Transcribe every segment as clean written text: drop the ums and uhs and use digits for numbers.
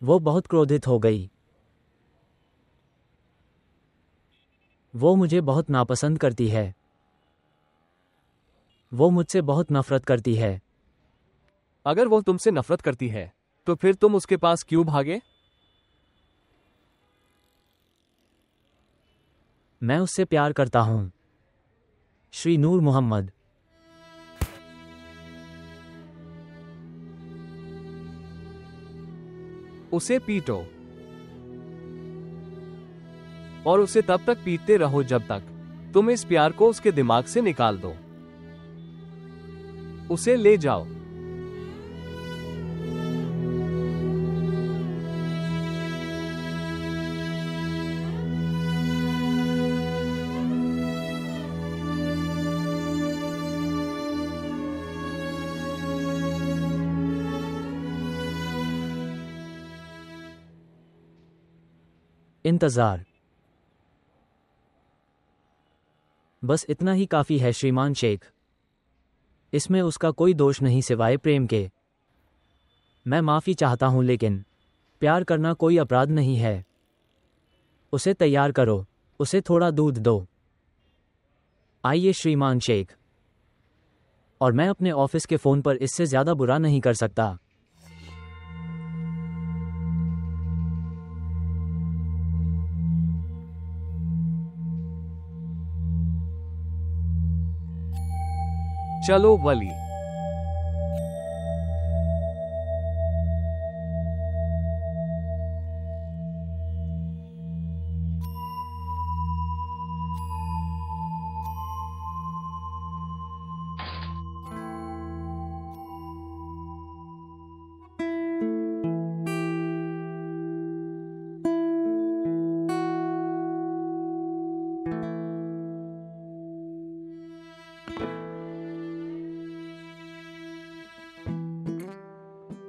वो बहुत क्रोधित हो गई। वो मुझे बहुत नापसंद करती है। वो मुझसे बहुत नफरत करती है। अगर वो तुमसे नफरत करती है तो फिर तुम उसके पास क्यों भागे? मैं उससे प्यार करता हूँ। श्री नूर मोहम्मद। उसे पीटो और उसे तब तक पीटते रहो जब तक तुम इस प्यार को उसके दिमाग से निकाल दो। उसे ले जाओ। इंतजार। बस इतना ही काफी है श्रीमान शेख। इसमें उसका कोई दोष नहीं सिवाय प्रेम के। मैं माफी चाहता हूं लेकिन प्यार करना कोई अपराध नहीं है। उसे तैयार करो। उसे थोड़ा दूध दो। आइए श्रीमान शेख। और मैं अपने ऑफिस के फोन पर इससे ज्यादा बुरा नहीं कर सकता। चलो वली।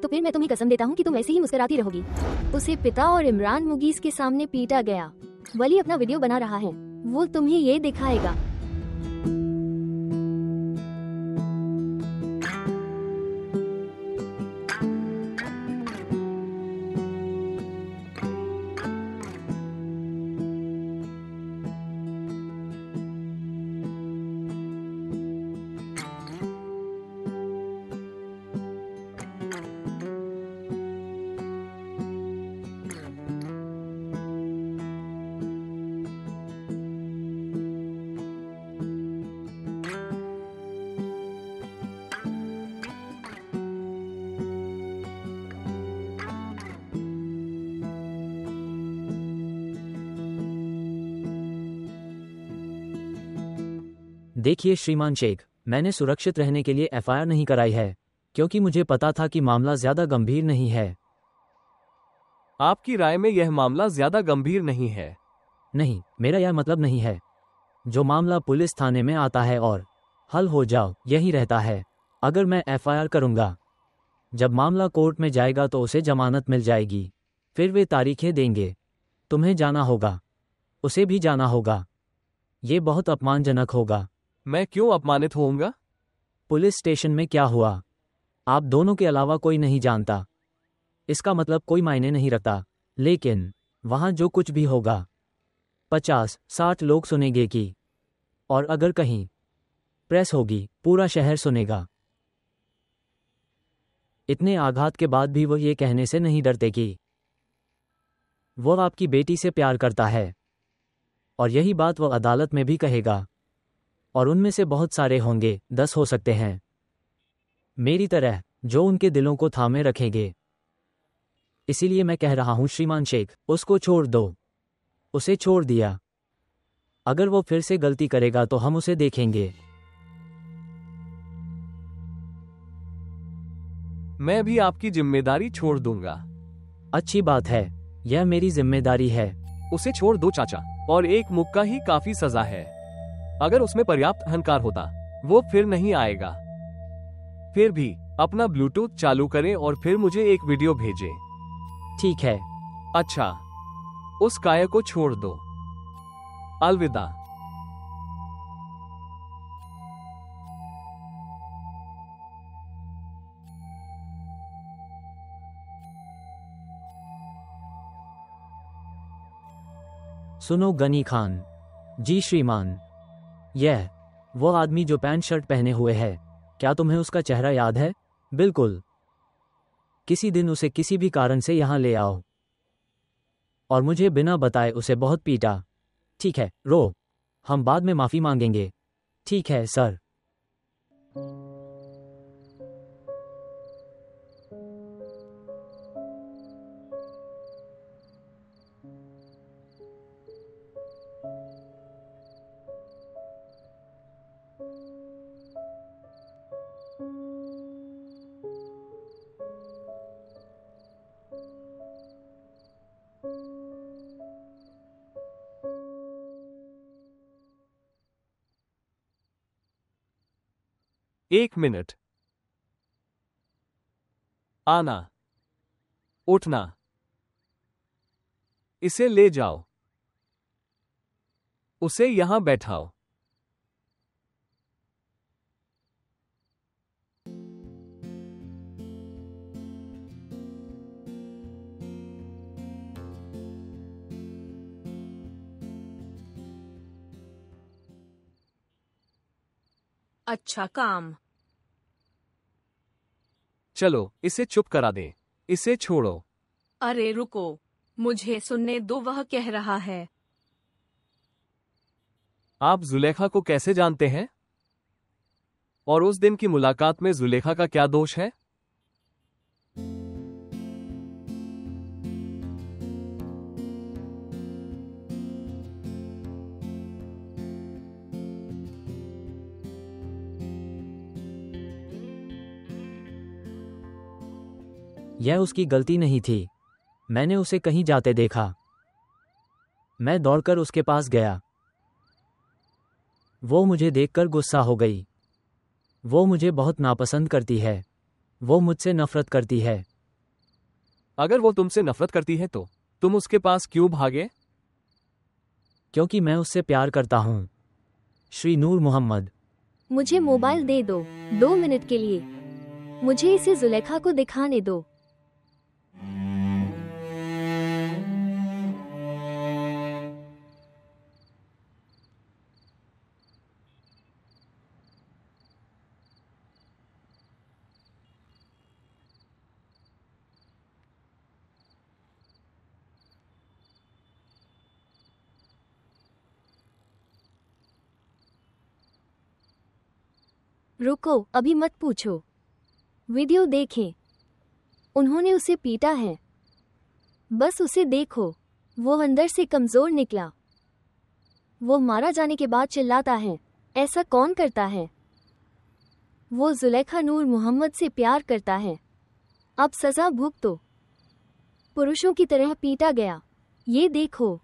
तो फिर मैं तुम्हें कसम देता हूँ कि तुम ऐसे ही मुस्कुराती रहोगी। उसे पिता और इमरान मुगीज के सामने पीटा गया। वली अपना वीडियो बना रहा है। वो तुम्हें ये दिखाएगा। देखिए श्रीमान शेख, मैंने सुरक्षित रहने के लिए एफआईआर नहीं कराई है क्योंकि मुझे पता था कि मामला ज्यादा गंभीर नहीं है। आपकी राय में यह मामला ज्यादा गंभीर नहीं है? नहीं, मेरा यह मतलब नहीं है। जो मामला पुलिस थाने में आता है और हल हो जाओ यही रहता है। अगर मैं एफआईआर करूंगा, जब मामला कोर्ट में जाएगा तो उसे जमानत मिल जाएगी। फिर वे तारीखें देंगे। तुम्हें जाना होगा, उसे भी जाना होगा। ये बहुत अपमानजनक होगा। मैं क्यों अपमानित होऊंगा? पुलिस स्टेशन में क्या हुआ, आप दोनों के अलावा कोई नहीं जानता। इसका मतलब कोई मायने नहीं रखता। लेकिन वहां जो कुछ भी होगा 50-60 लोग सुनेंगे कि, और अगर कहीं प्रेस होगी पूरा शहर सुनेगा। इतने आघात के बाद भी वो ये कहने से नहीं डरते कि वो आपकी बेटी से प्यार करता है। और यही बात वो अदालत में भी कहेगा। और उनमें से बहुत सारे होंगे, 10 हो सकते हैं मेरी तरह, जो उनके दिलों को थामे रखेंगे। इसीलिए मैं कह रहा हूं श्रीमान शेख, उसको छोड़ दो। उसे छोड़ दिया। अगर वो फिर से गलती करेगा तो हम उसे देखेंगे। मैं भी आपकी जिम्मेदारी छोड़ दूंगा। अच्छी बात है, यह मेरी जिम्मेदारी है। उसे छोड़ दो चाचा, और एक मुक्का ही काफी सजा है। अगर उसमें पर्याप्त अहंकार होता वो फिर नहीं आएगा। फिर भी अपना ब्लूटूथ चालू करें और फिर मुझे एक वीडियो भेजें। ठीक है। अच्छा, उस काया को छोड़ दो। अलविदा। सुनो गनी खान। जी श्रीमान। यह वो आदमी जो पैंट शर्ट पहने हुए है, क्या तुम्हें उसका चेहरा याद है? बिल्कुल। किसी दिन उसे किसी भी कारण से यहाँ ले आओ और मुझे बिना बताए उसे बहुत पीटा। ठीक है, रो। हम बाद में माफी मांगेंगे। ठीक है सर। एक मिनट। आना। उठना। इसे ले जाओ। उसे यहां बैठाओ। अच्छा काम। चलो इसे चुप करा दे। इसे छोड़ो। अरे रुको, मुझे सुनने दो, वह कह रहा है। आप जुलेखा को कैसे जानते हैं? और उस दिन की मुलाकात में जुलेखा का क्या दोष है? यह उसकी गलती नहीं थी। मैंने उसे कहीं जाते देखा। मैं दौड़कर उसके पास गया। वो मुझे देखकर गुस्सा हो गई। वो मुझे बहुत नापसंद करती है। वो मुझसे नफरत करती है। अगर वो तुमसे नफरत करती है तो तुम उसके पास क्यों भागे? क्योंकि मैं उससे प्यार करता हूँ। श्री नूर मोहम्मद। मुझे मोबाइल दे दो, 2 मिनट के लिए। मुझे इसे जुलेखा को दिखाने दो। रुको, अभी मत पूछो। वीडियो देखें। उन्होंने उसे पीटा है। बस उसे देखो। वो अंदर से कमजोर निकला। वो मारा जाने के बाद चिल्लाता है। ऐसा कौन करता है? वो जुलेखा नूर मोहम्मद से प्यार करता है। अब सजा भुगतो। पुरुषों की तरह पीटा गया। ये देखो।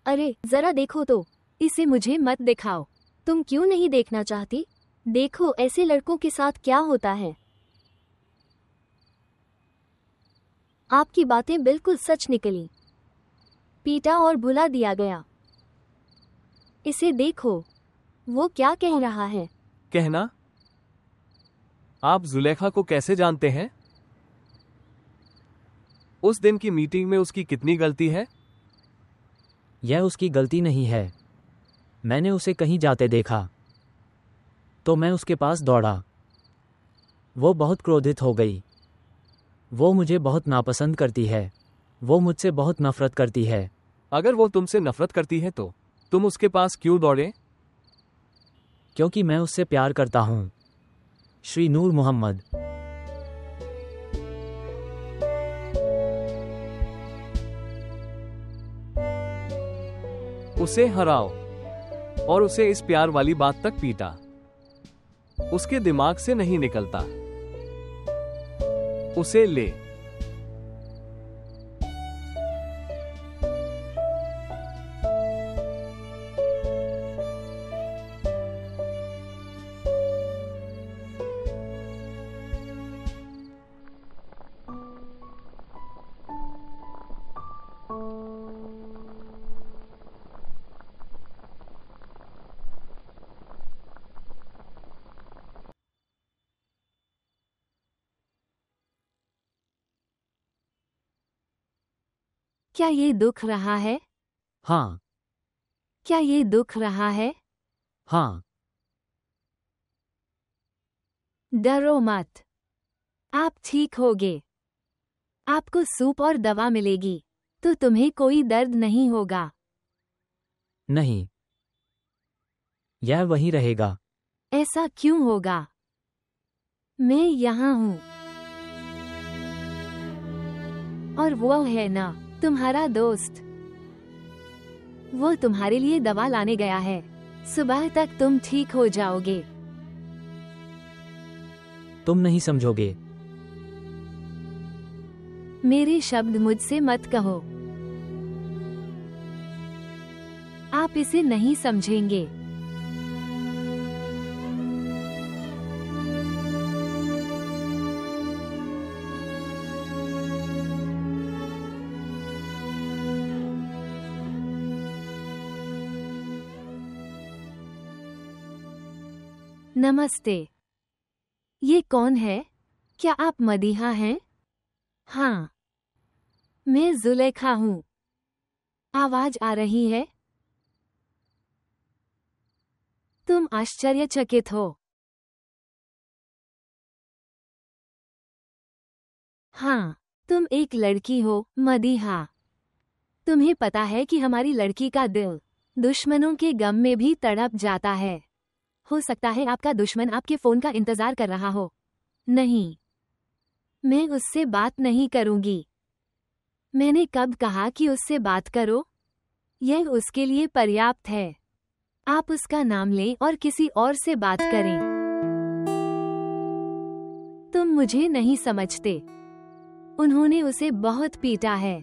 अरे जरा देखो तो। इसे मुझे मत दिखाओ। तुम क्यों नहीं देखना चाहती? देखो ऐसे लड़कों के साथ क्या होता है। आपकी बातें बिल्कुल सच निकली। पीटा और भुला दिया गया। इसे देखो। वो क्या कह रहा है? कहना? आप जुलेखा को कैसे जानते हैं? उस दिन की मीटिंग में उसकी कितनी गलती है? यह उसकी गलती नहीं है। मैंने उसे कहीं जाते देखा तो मैं उसके पास दौड़ा। वो बहुत क्रोधित हो गई। वो मुझे बहुत नापसंद करती है। वो मुझसे बहुत नफरत करती है। अगर वो तुमसे नफरत करती है तो तुम उसके पास क्यों दौड़े? क्योंकि मैं उससे प्यार करता हूँ। श्री नूर मोहम्मद। उसे हराओ और उसे इस प्यार वाली बात तक पीटा। उसके दिमाग से नहीं निकलता। उसे ले। क्या ये दुख रहा है? हाँ। क्या ये दुख रहा है? हाँ। डरो मत, आप ठीक होगे। आपको सूप और दवा मिलेगी, तो तुम्हें कोई दर्द नहीं होगा। नहीं, यह वहीं रहेगा। ऐसा क्यों होगा? मैं यहाँ हूँ। और वो है ना, तुम्हारा दोस्त। वो तुम्हारे लिए दवा लाने गया है। सुबह तक तुम ठीक हो जाओगे। तुम नहीं समझोगे। मेरे शब्द मुझसे मत कहो। आप इसे नहीं समझेंगे। नमस्ते। ये कौन है? क्या आप मदीहा हैं? हाँ, मैं जुलेखा हूँ। आवाज आ रही है? तुम आश्चर्यचकित हो। हाँ, तुम एक लड़की हो, मदीहा। तुम्हें पता है कि हमारी लड़की का दिल दुश्मनों के गम में भी तड़प जाता है। हो सकता है आपका दुश्मन आपके फोन का इंतजार कर रहा हो। नहीं, मैं उससे बात नहीं करूंगी। मैंने कब कहा कि उससे बात करो? यह उसके लिए पर्याप्त है। आप उसका नाम लें और किसी और से बात करें। तुम मुझे नहीं समझते। उन्होंने उसे बहुत पीटा है।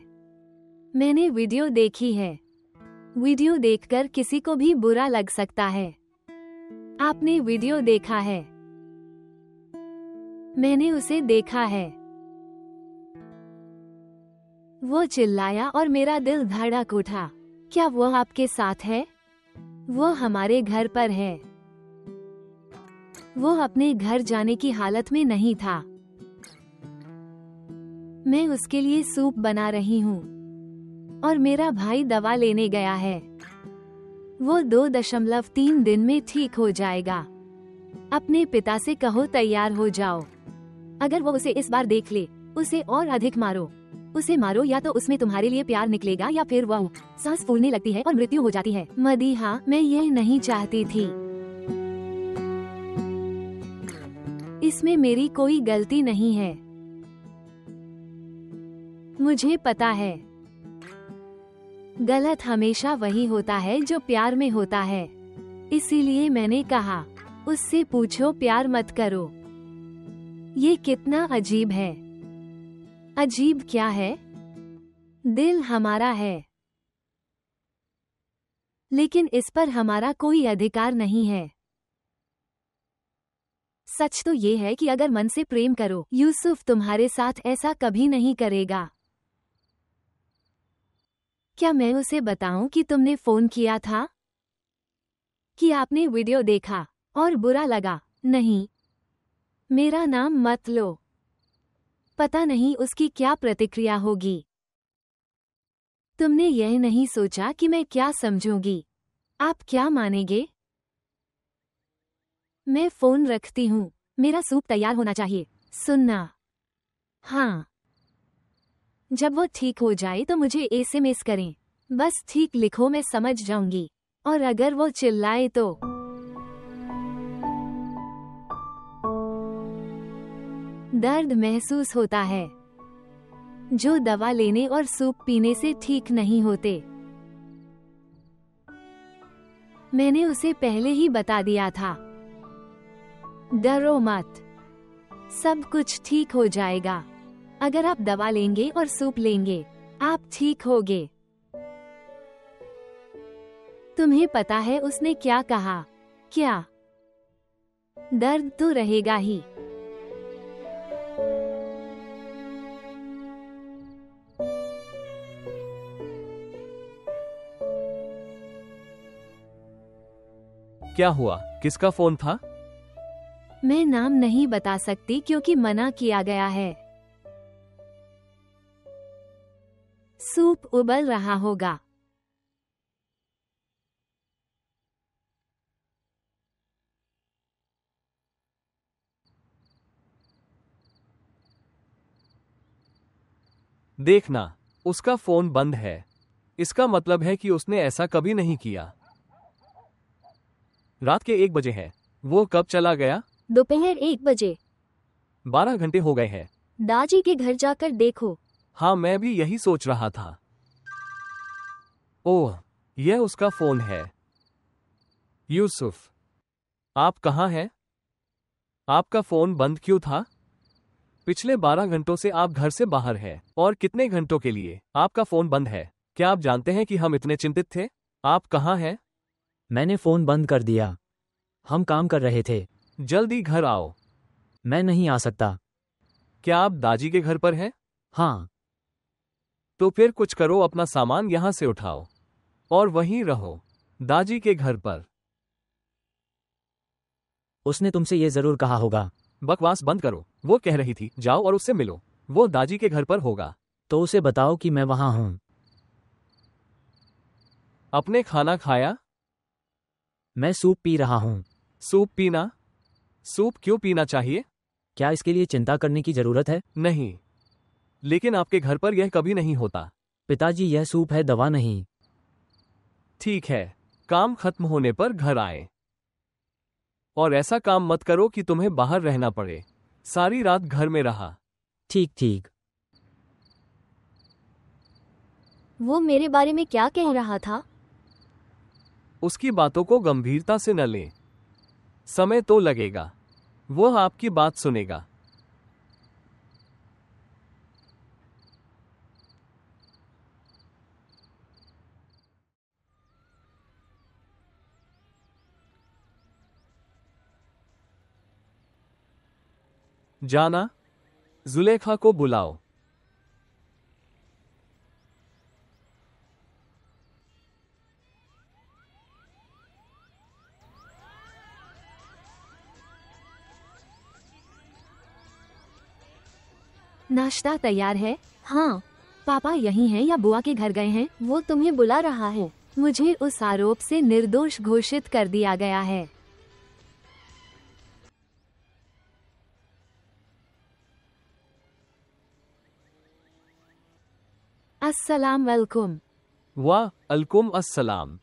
मैंने वीडियो देखी है। वीडियो देखकर किसी को भी बुरा लग सकता है। आपने वीडियो देखा है? मैंने उसे देखा है। वो चिल्लाया और मेरा दिल धड़क उठा। क्या वो आपके साथ है? वो हमारे घर पर है। वो अपने घर जाने की हालत में नहीं था। मैं उसके लिए सूप बना रही हूँ और मेरा भाई दवा लेने गया है। वो 2.3 दिन में ठीक हो जाएगा। अपने पिता से कहो तैयार हो जाओ। अगर वो उसे इस बार देख ले, उसे और अधिक मारो। उसे मारो, या तो उसमें तुम्हारे लिए प्यार निकलेगा या फिर वो सांस फूलने लगती है और मृत्यु हो जाती है। मदीहा, मैं यह नहीं चाहती थी। इसमें मेरी कोई गलती नहीं है। मुझे पता है, गलत हमेशा वही होता है जो प्यार में होता है। इसीलिए मैंने कहा, उससे पूछो, प्यार मत करो। ये कितना अजीब है। अजीब क्या है? दिल हमारा है, लेकिन इस पर हमारा कोई अधिकार नहीं है। सच तो ये है कि अगर मन से प्रेम करो, यूसुफ तुम्हारे साथ ऐसा कभी नहीं करेगा। क्या मैं उसे बताऊं कि तुमने फोन किया था? कि आपने वीडियो देखा और बुरा लगा? नहीं, मेरा नाम मत लो। पता नहीं उसकी क्या प्रतिक्रिया होगी। तुमने यह नहीं सोचा कि मैं क्या समझूंगी। आप क्या मानेंगे? मैं फोन रखती हूँ। मेरा सूप तैयार होना चाहिए। सुनना। हाँ, जब वो ठीक हो जाए तो मुझे SMS करें। बस ठीक लिखो, मैं समझ जाऊंगी। और अगर वो चिल्लाए तो दर्द महसूस होता है जो दवा लेने और सूप पीने से ठीक नहीं होते। मैंने उसे पहले ही बता दिया था। डरो मत, सब कुछ ठीक हो जाएगा। अगर आप दवा लेंगे और सूप लेंगे, आप ठीक होगे। तुम्हें पता है उसने क्या कहा? क्या? दर्द तो रहेगा ही। क्या हुआ? किसका फोन था? मैं नाम नहीं बता सकती क्योंकि मना किया गया है। सूप उबल रहा होगा। देखना, उसका फोन बंद है। इसका मतलब है कि उसने ऐसा कभी नहीं किया। रात के 1 बजे है। वो कब चला गया? दोपहर 1 बजे। 12 घंटे हो गए हैं। दादी के घर जाकर देखो। हाँ, मैं भी यही सोच रहा था। ओह, यह उसका फोन है। यूसुफ, आप कहाँ हैं? आपका फोन बंद क्यों था? पिछले 12 घंटों से आप घर से बाहर हैं, और कितने घंटों के लिए आपका फोन बंद है? क्या आप जानते हैं कि हम इतने चिंतित थे? आप कहाँ हैं? मैंने फ़ोन बंद कर दिया। हम काम कर रहे थे। जल्दी घर आओ। मैं नहीं आ सकता। क्या आप दादी के घर पर हैं? हाँ। तो फिर कुछ करो, अपना सामान यहाँ से उठाओ और वहीं रहो, दादी के घर पर। उसने तुमसे ये ज़रूर कहा होगा। बकवास बंद करो। वो कह रही थी जाओ और उससे मिलो। वो दादी के घर पर होगा। तो उसे बताओ कि मैं वहाँ हूँ। अपने खाना खाया? मैं सूप पी रहा हूँ। सूप पीना? सूप क्यों पीना चाहिए? क्या इसके लिए चिंता करने की ज़रूरत है? नहीं, लेकिन आपके घर पर यह कभी नहीं होता। पिताजी, यह सूप है, दवा नहीं। ठीक है, काम खत्म होने पर घर आए। और ऐसा काम मत करो कि तुम्हें बाहर रहना पड़े। सारी रात घर में रहा। ठीक ठीक। वो मेरे बारे में क्या कह रहा था? उसकी बातों को गंभीरता से न लें। समय तो लगेगा। वो आपकी बात सुनेगा। जाना, जुलेखा को बुलाओ। नाश्ता तैयार है? हाँ। पापा यहीं हैं या बुआ के घर गए हैं? वो तुम्हें बुला रहा है। मुझे उस आरोप से निर्दोष घोषित कर दिया गया है। अस्सलाम वालेकुम। वाह अलकुम अस्सलाम।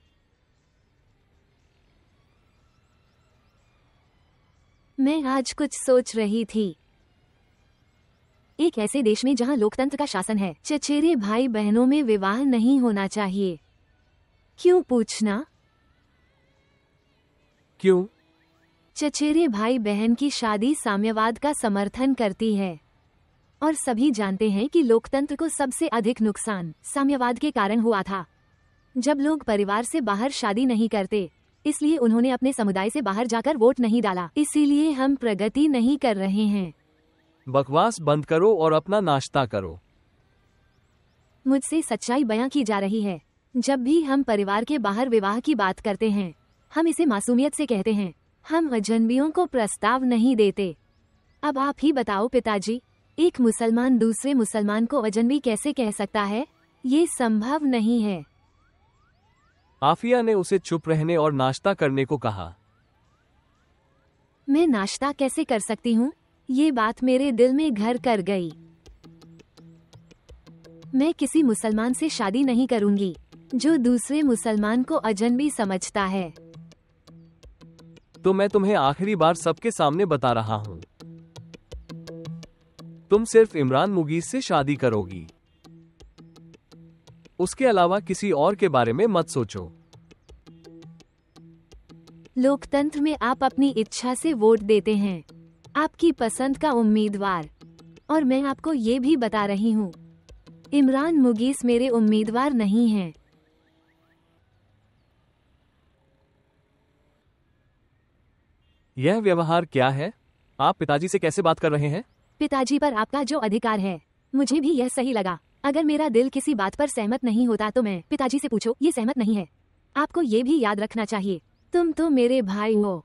मैं आज कुछ सोच रही थी। एक ऐसे देश में जहां लोकतंत्र का शासन है, चचेरे भाई बहनों में विवाह नहीं होना चाहिए। क्यों पूछना? क्यों? चचेरे भाई बहन की शादी साम्यवाद का समर्थन करती है, और सभी जानते हैं कि लोकतंत्र को सबसे अधिक नुकसान साम्यवाद के कारण हुआ था। जब लोग परिवार से बाहर शादी नहीं करते, इसलिए उन्होंने अपने समुदाय से बाहर जाकर वोट नहीं डाला। इसीलिए हम प्रगति नहीं कर रहे हैं। बकवास बंद करो और अपना नाश्ता करो। मुझसे सच्चाई बयां की जा रही है। जब भी हम परिवार के बाहर विवाह की बात करते हैं, हम इसे मासूमियत से कहते हैं। हम अजनबियों को प्रस्ताव नहीं देते। अब आप ही बताओ पिताजी, एक मुसलमान दूसरे मुसलमान को अजनबी कैसे कह सकता है? ये संभव नहीं है। आफिया ने उसे चुप रहने और नाश्ता करने को कहा। मैं नाश्ता कैसे कर सकती हूँ? ये बात मेरे दिल में घर कर गई। मैं किसी मुसलमान से शादी नहीं करूंगी जो दूसरे मुसलमान को अजनबी समझता है। तो मैं तुम्हें आखिरी बार सबके सामने बता रहा हूँ, तुम सिर्फ इमरान मुगीस से शादी करोगी। उसके अलावा किसी और के बारे में मत सोचो। लोकतंत्र में आप अपनी इच्छा से वोट देते हैं, आपकी पसंद का उम्मीदवार। और मैं आपको ये भी बता रही हूँ, इमरान मुगीस मेरे उम्मीदवार नहीं हैं। यह व्यवहार क्या है? आप पिताजी से कैसे बात कर रहे हैं? पिताजी पर आपका जो अधिकार है, मुझे भी यह सही लगा। अगर मेरा दिल किसी बात पर सहमत नहीं होता तो मैं पिताजी से पूछो, ये सहमत नहीं है। आपको ये भी याद रखना चाहिए, तुम तो मेरे भाई हो,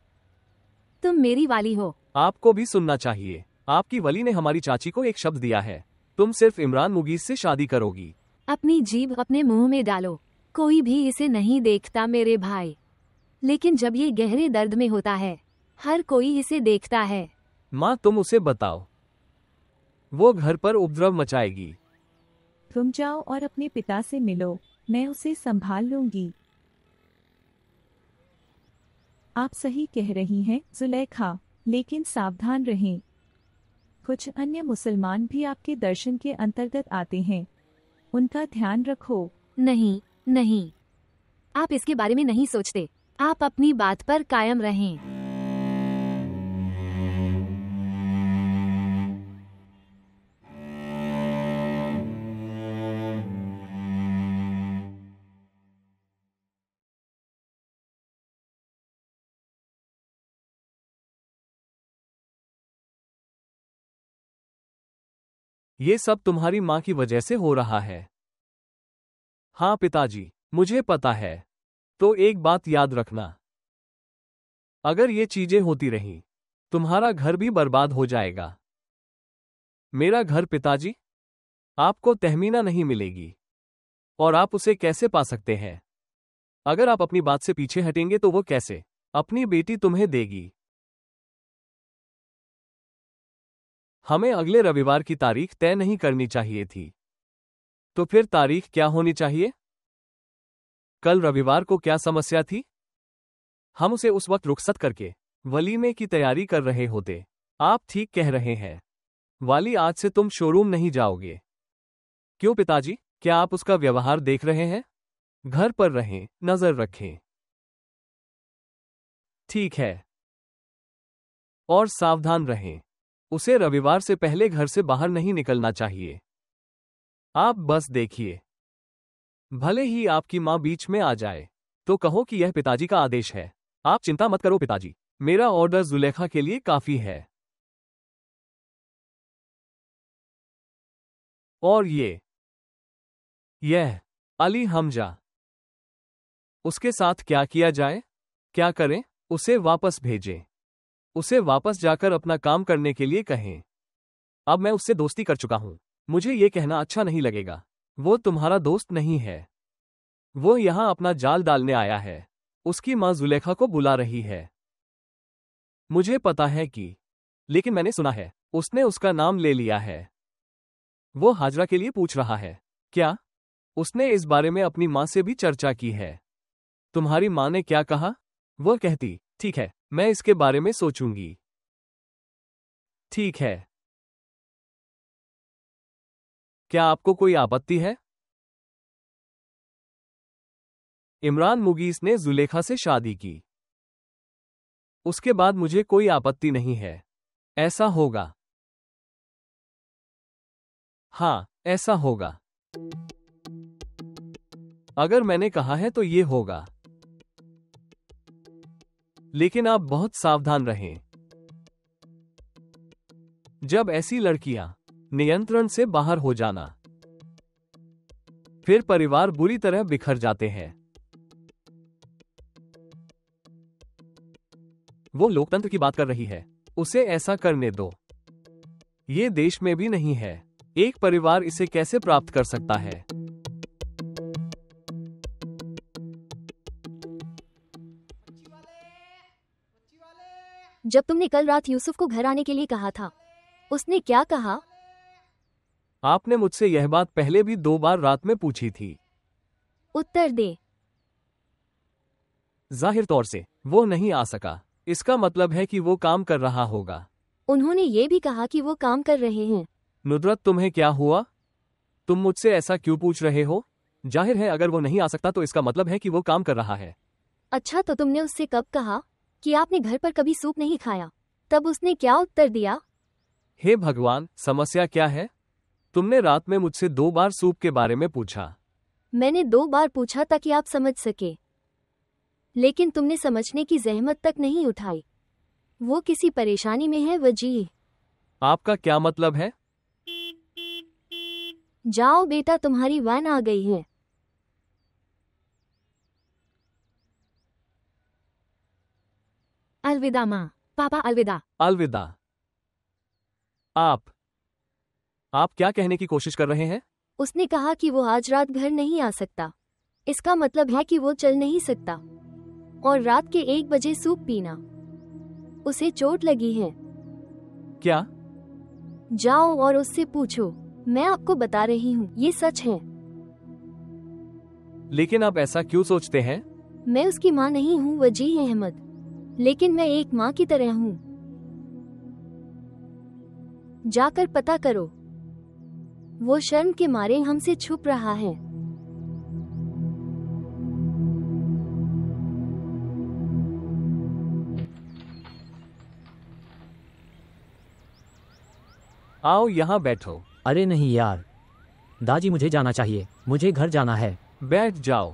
तुम मेरी वाली हो। आपको भी सुनना चाहिए। आपकी वली ने हमारी चाची को एक शब्द दिया है, तुम सिर्फ इमरान मुगीस से शादी करोगी। अपनी जीभ अपने मुंह में डालो। कोई भी इसे नहीं देखता मेरे भाई, लेकिन जब ये गहरे दर्द में होता है, हर कोई इसे देखता है। माँ, तुम उसे बताओ, वो घर पर उपद्रव मचाएगी। तुम जाओ और अपने पिता से मिलो, मैं उसे संभाल लूंगी। आप सही कह रही हैं, जुलेखा, लेकिन सावधान रहें। कुछ अन्य मुसलमान भी आपके दर्शन के अंतर्गत आते हैं, उनका ध्यान रखो। नहीं, नहीं, आप इसके बारे में नहीं सोचते। आप अपनी बात पर कायम रहें। ये सब तुम्हारी माँ की वजह से हो रहा है। हाँ पिताजी, मुझे पता है। तो एक बात याद रखना, अगर ये चीजें होती रहीं, तुम्हारा घर भी बर्बाद हो जाएगा। मेरा घर पिताजी, आपको तहमीना नहीं मिलेगी। और आप उसे कैसे पा सकते हैं? अगर आप अपनी बात से पीछे हटेंगे तो वो कैसे अपनी बेटी तुम्हें देगी? हमें अगले रविवार की तारीख तय नहीं करनी चाहिए थी। तो फिर तारीख क्या होनी चाहिए? कल रविवार को क्या समस्या थी? हम उसे उस वक्त रुखसत करके वलीमे की तैयारी कर रहे होते। आप ठीक कह रहे हैं वाली, आज से तुम शोरूम नहीं जाओगे। क्यों पिताजी, क्या आप उसका व्यवहार देख रहे हैं? घर पर रहें, नजर रखें। ठीक है। और सावधान रहें, उसे रविवार से पहले घर से बाहर नहीं निकलना चाहिए। आप बस देखिए, भले ही आपकी माँ बीच में आ जाए तो कहो कि यह पिताजी का आदेश है। आप चिंता मत करो पिताजी, मेरा ऑर्डर जुलेखा के लिए काफी है। और यह अली हमजा, उसके साथ क्या किया जाए? क्या करें? उसे वापस भेजें। उसे वापस जाकर अपना काम करने के लिए कहें। अब मैं उससे दोस्ती कर चुका हूं, मुझे यह कहना अच्छा नहीं लगेगा। वो तुम्हारा दोस्त नहीं है। वो यहां अपना जाल डालने आया है। उसकी मां जुलेखा को बुला रही है। मुझे पता है कि, लेकिन मैंने सुना है उसने उसका नाम ले लिया है। वो हाजरा के लिए पूछ रहा है। क्या उसने इस बारे में अपनी मां से भी चर्चा की है? तुम्हारी मां ने क्या कहा? वो कहती, ठीक है, मैं इसके बारे में सोचूंगी। ठीक है। क्या आपको कोई आपत्ति है? इमरान मुगीस ने जुलेखा से शादी की। उसके बाद मुझे कोई आपत्ति नहीं है। ऐसा होगा। हाँ, ऐसा होगा। अगर मैंने कहा है तो ये होगा। लेकिन आप बहुत सावधान रहें। जब ऐसी लड़कियां नियंत्रण से बाहर हो जाना, फिर परिवार बुरी तरह बिखर जाते हैं। वो लोकतंत्र की बात कर रही है, उसे ऐसा करने दो। ये देश में भी नहीं है। एक परिवार इसे कैसे प्राप्त कर सकता है? जब तुमने कल रात यूसुफ को घर आने के लिए कहा था, उसने क्या कहा? आपने मुझसे यह बात पहले भी 2 बार रात में पूछी थी। उत्तर दे। जाहिर तौर से वो नहीं आ सका। इसका मतलब है कि वो काम कर रहा होगा। उन्होंने ये भी कहा कि वो काम कर रहे हैं। नुदरत, तुम्हें क्या हुआ? तुम मुझसे ऐसा क्यों पूछ रहे हो? जाहिर है अगर वो नहीं आ सकता तो इसका मतलब है कि वो काम कर रहा है। अच्छा, तो तुमने उससे कब कहा कि आपने घर पर कभी सूप नहीं खाया? तब उसने क्या उत्तर दिया? हे भगवान, समस्या क्या है? तुमने रात में मुझसे 2 बार सूप के बारे में पूछा। मैंने 2 बार पूछा ताकि आप समझ सके, लेकिन तुमने समझने की जहमत तक नहीं उठाई। वो किसी परेशानी में है वजीह। आपका क्या मतलब है? जाओ बेटा, तुम्हारी वैन आ गई है। अलविदा माँ। पापा अलविदा। अलविदा। आप क्या कहने की कोशिश कर रहे हैं? उसने कहा कि वो आज रात घर नहीं आ सकता। इसका मतलब है कि वो चल नहीं सकता। और रात के 1 बजे सूप पीना। उसे चोट लगी है। क्या? जाओ और उससे पूछो। मैं आपको बता रही हूँ, ये सच है। लेकिन आप ऐसा क्यों सोचते हैं? मैं उसकी माँ नहीं हूँ वजीह अहमद, लेकिन मैं एक माँ की तरह हूँ। जाकर पता करो। वो शर्म के मारे हमसे छुप रहा है। आओ यहाँ बैठो। अरे नहीं यार, दादी मुझे जाना चाहिए, मुझे घर जाना है। बैठ जाओ।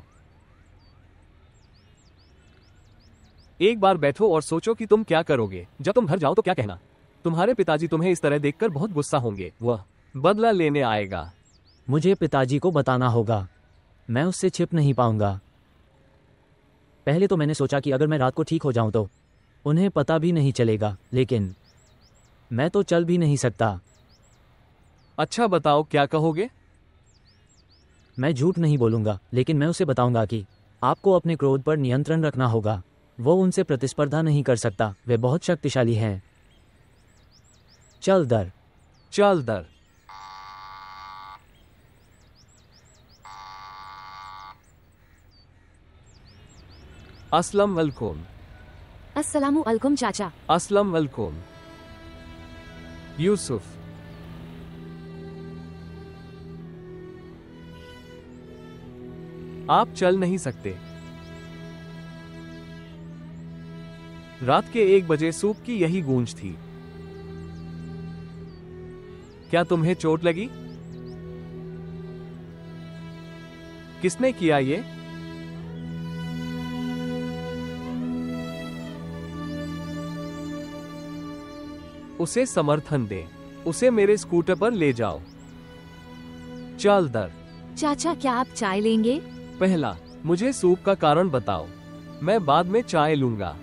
एक बार बैठो और सोचो कि तुम क्या करोगे। जब तुम घर जाओ तो क्या कहना? तुम्हारे पिताजी तुम्हें इस तरह देखकर बहुत गुस्सा होंगे। वह बदला लेने आएगा। मुझे पिताजी को बताना होगा, मैं उससे छिप नहीं पाऊंगा। पहले तो मैंने सोचा कि अगर मैं रात को ठीक हो जाऊं तो उन्हें पता भी नहीं चलेगा, लेकिन मैं तो चल भी नहीं सकता। अच्छा बताओ क्या कहोगे? मैं झूठ नहीं बोलूंगा, लेकिन मैं उसे बताऊंगा कि आपको अपने क्रोध पर नियंत्रण रखना होगा। वो उनसे प्रतिस्पर्धा नहीं कर सकता, वे बहुत शक्तिशाली हैं। चल दर। चल दर। अस्सलाम वालेकुम। अस्सलामु अलैकुम चाचा। अस्सलाम वालेकुम। यूसुफ। आप चल नहीं सकते। रात के 1 बजे सूप की यही गूंज थी। क्या तुम्हें चोट लगी? किसने किया ये? उसे समर्थन दे। उसे मेरे स्कूटर पर ले जाओ। चल दर। चाचा क्या आप चाय लेंगे? पहला मुझे सूप का कारण बताओ, मैं बाद में चाय लूंगा।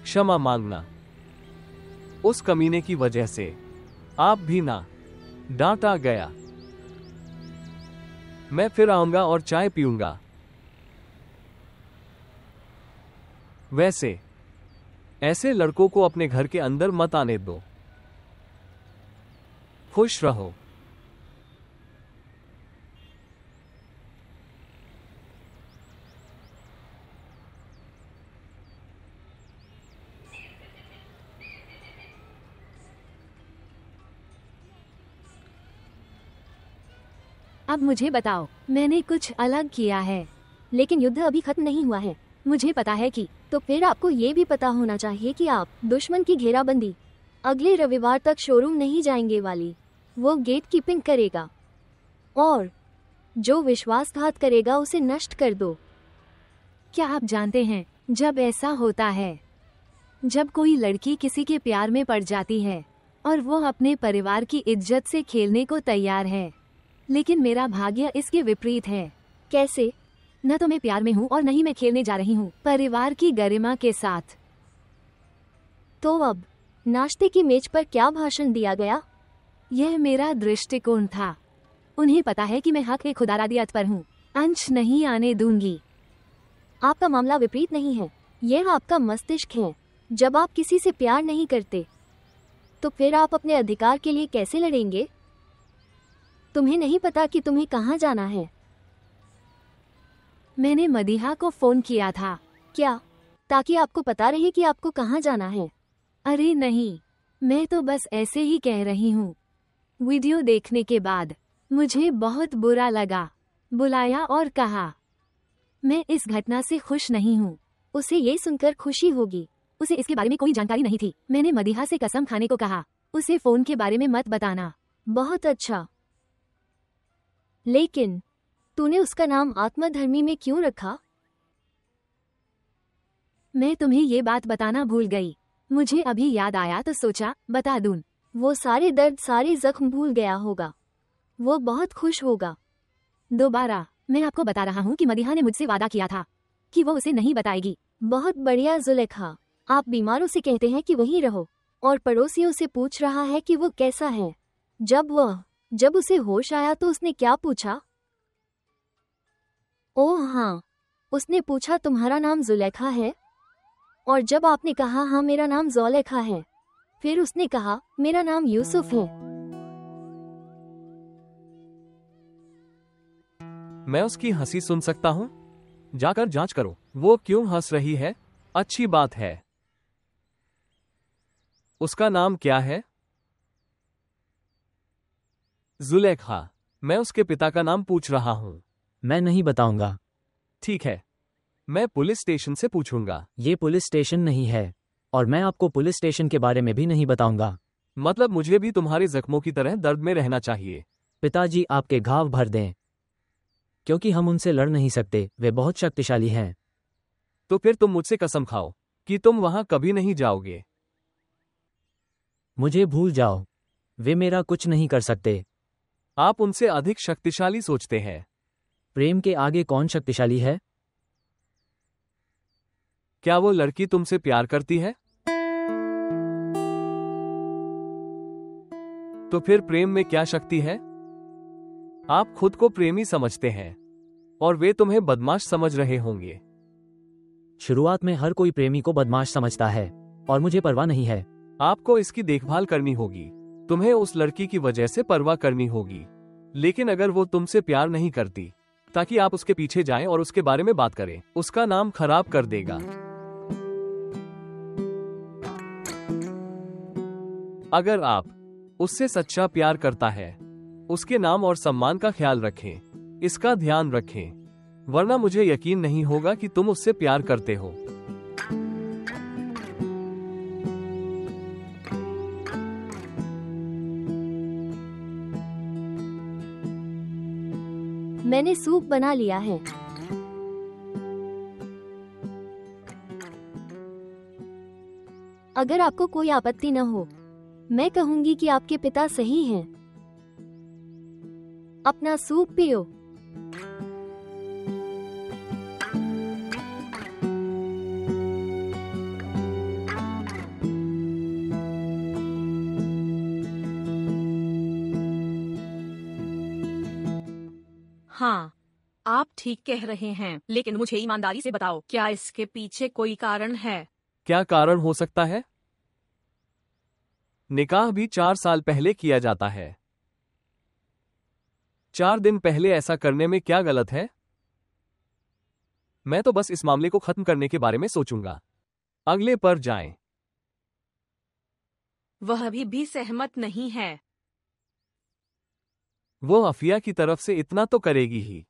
क्षमा मांगना। उस कमीने की वजह से आप भी ना डांटा गया। मैं फिर आऊंगा और चाय पीऊंगा। वैसे ऐसे लड़कों को अपने घर के अंदर मत आने दो। खुश रहो। अब मुझे बताओ, मैंने कुछ अलग किया है, लेकिन युद्ध अभी खत्म नहीं हुआ है। मुझे पता है कि तो फिर आपको ये भी पता होना चाहिए कि आप दुश्मन की घेराबंदी अगले रविवार तक शोरूम नहीं जाएंगे वाली। वो गेट कीपिंग करेगा और जो विश्वासघात करेगा उसे नष्ट कर दो। क्या आप जानते हैं, जब ऐसा होता है, जब कोई लड़की किसी के प्यार में पड़ जाती है और वो अपने परिवार की इज्जत से खेलने को तैयार है, लेकिन मेरा भाग्य इसके विपरीत है। कैसे? न तो मैं प्यार में हूँ और न ही मैं खेलने जा रही हूँ परिवार की गरिमा के साथ। तो अब नाश्ते की मेज पर क्या भाषण दिया गया? यह मेरा दृष्टिकोण था। उन्हें पता है कि मैं हक ए खुदारादियत पर हूँ, अंश नहीं आने दूंगी। आपका मामला विपरीत नहीं है, यह आपका मस्तिष्क है। जब आप किसी से प्यार नहीं करते तो फिर आप अपने अधिकार के लिए कैसे लड़ेंगे? तुम्हें नहीं पता कि तुम्हें कहाँ जाना है। मैंने मदीहा को फोन किया था। क्या? ताकि आपको पता रहे कि आपको कहाँ जाना है? अरे नहीं, मैं तो बस ऐसे ही कह रही हूँ। वीडियो देखने के बाद मुझे बहुत बुरा लगा। बुलाया और कहा, मैं इस घटना से खुश नहीं हूँ। उसे ये सुनकर खुशी होगी। उसे इसके बारे में कोई जानकारी नहीं थी। मैंने मदीहा से कसम खाने को कहा, उसे फोन के बारे में मत बताना। बहुत अच्छा, लेकिन तूने उसका नाम आत्मधर्मी में क्यों रखा? मैं तुम्हें ये बात बताना भूल गई। मुझे अभी याद आया तो सोचा बता दूं। वो सारे दर्द, सारे जख्म भूल गया होगा। वो बहुत खुश होगा। दोबारा मैं आपको बता रहा हूँ कि मदीहा ने मुझसे वादा किया था कि वो उसे नहीं बताएगी। बहुत बढ़िया जुलेखा, आप बीमारों से कहते हैं कि वहीं रहो और पड़ोसियों से पूछ रहा है कि वो कैसा है। जब उसे होश आया तो उसने क्या पूछा? ओह हाँ, उसने पूछा तुम्हारा नाम जुलेखा है? और जब आपने कहा हाँ मेरा नाम ज़ुलेखा है, फिर उसने कहा मेरा नाम यूसुफ है। मैं उसकी हंसी सुन सकता हूँ? जाकर जांच करो, वो क्यों हंस रही है। अच्छी बात है। उसका नाम क्या है? ज़ुलेखा। मैं उसके पिता का नाम पूछ रहा हूँ। मैं नहीं बताऊंगा। ठीक है, मैं पुलिस स्टेशन से पूछूंगा। ये पुलिस स्टेशन नहीं है, और मैं आपको पुलिस स्टेशन के बारे में भी नहीं बताऊंगा। मतलब मुझे भी तुम्हारे जख्मों की तरह दर्द में रहना चाहिए। पिताजी आपके घाव भर दें, क्योंकि हम उनसे लड़ नहीं सकते, वे बहुत शक्तिशाली हैं। तो फिर तुम मुझसे कसम खाओ कि तुम वहां कभी नहीं जाओगे। मुझे भूल जाओ, वे मेरा कुछ नहीं कर सकते। आप उनसे अधिक शक्तिशाली सोचते हैं। प्रेम के आगे कौन शक्तिशाली है? क्या वो लड़की तुमसे प्यार करती है? तो फिर प्रेम में क्या शक्ति है? आप खुद को प्रेमी समझते हैं और वे तुम्हें बदमाश समझ रहे होंगे। शुरुआत में हर कोई प्रेमी को बदमाश समझता है, और मुझे परवाह नहीं है। आपको इसकी देखभाल करनी होगी। तुम्हें उस लड़की की वजह से परवाह करनी होगी। लेकिन अगर वो तुमसे प्यार नहीं करती, ताकि आप उसके पीछे जाएं और उसके बारे में बात करें, उसका नाम खराब कर देगा। अगर आप उससे सच्चा प्यार करता है, उसके नाम और सम्मान का ख्याल रखें, इसका ध्यान रखें, वरना मुझे यकीन नहीं होगा कि तुम उससे प्यार करते हो। मैंने सूप बना लिया है। अगर आपको कोई आपत्ति न हो, मैं कहूंगी कि आपके पिता सही हैं। अपना सूप पियो। हाँ, आप ठीक कह रहे हैं, लेकिन मुझे ईमानदारी से बताओ, क्या इसके पीछे कोई कारण है? क्या कारण हो सकता है? निकाह भी 4 साल पहले किया जाता है। 4 दिन पहले ऐसा करने में क्या गलत है? मैं तो बस इस मामले को खत्म करने के बारे में सोचूंगा। अगले पर जाएं। वह अभी भी सहमत नहीं है। वो अफिया की तरफ से इतना तो करेगी ही।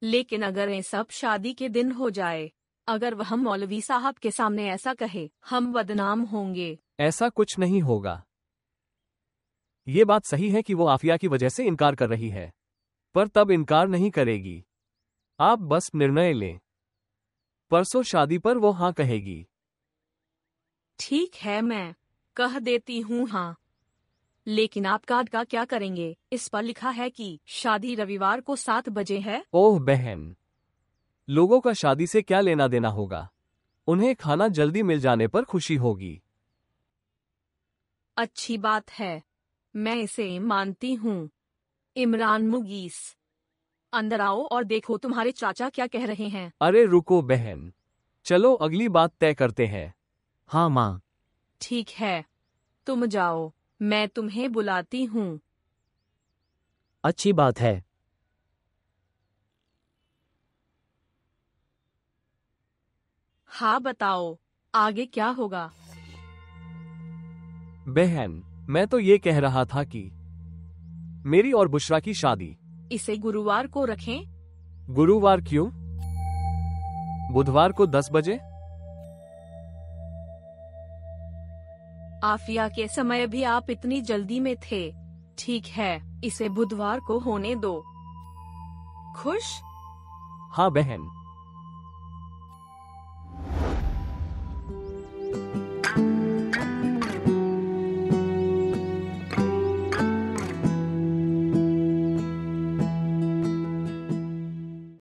लेकिन अगर ये सब शादी के दिन हो जाए, अगर वह मौलवी साहब के सामने ऐसा कहे, हम बदनाम होंगे। ऐसा कुछ नहीं होगा। ये बात सही है कि वो आफिया की वजह से इनकार कर रही है, पर तब इनकार नहीं करेगी। आप बस निर्णय लें। परसों शादी पर वो हाँ कहेगी। ठीक है, मैं कह देती हूँ हाँ। लेकिन आप कार्ड का क्या करेंगे? इस पर लिखा है कि शादी रविवार को 7 बजे है। ओह बहन, लोगों का शादी से क्या लेना देना होगा? उन्हें खाना जल्दी मिल जाने पर खुशी होगी। अच्छी बात है, मैं इसे मानती हूँ। इमरान मुगीस, अंदर आओ और देखो तुम्हारे चाचा क्या कह रहे हैं। अरे रुको बहन, चलो अगली बात तय करते हैं। हाँ माँ। ठीक है, तुम जाओ, मैं तुम्हें बुलाती हूँ। अच्छी बात है। हाँ बताओ, आगे क्या होगा? बहन, मैं तो ये कह रहा था कि मेरी और बुशरा की शादी इसे गुरुवार को रखें। गुरुवार क्यों? बुधवार को 10 बजे? आफिया के समय भी आप इतनी जल्दी में थे। ठीक है, इसे बुधवार को होने दो। खुश? हाँ बहन।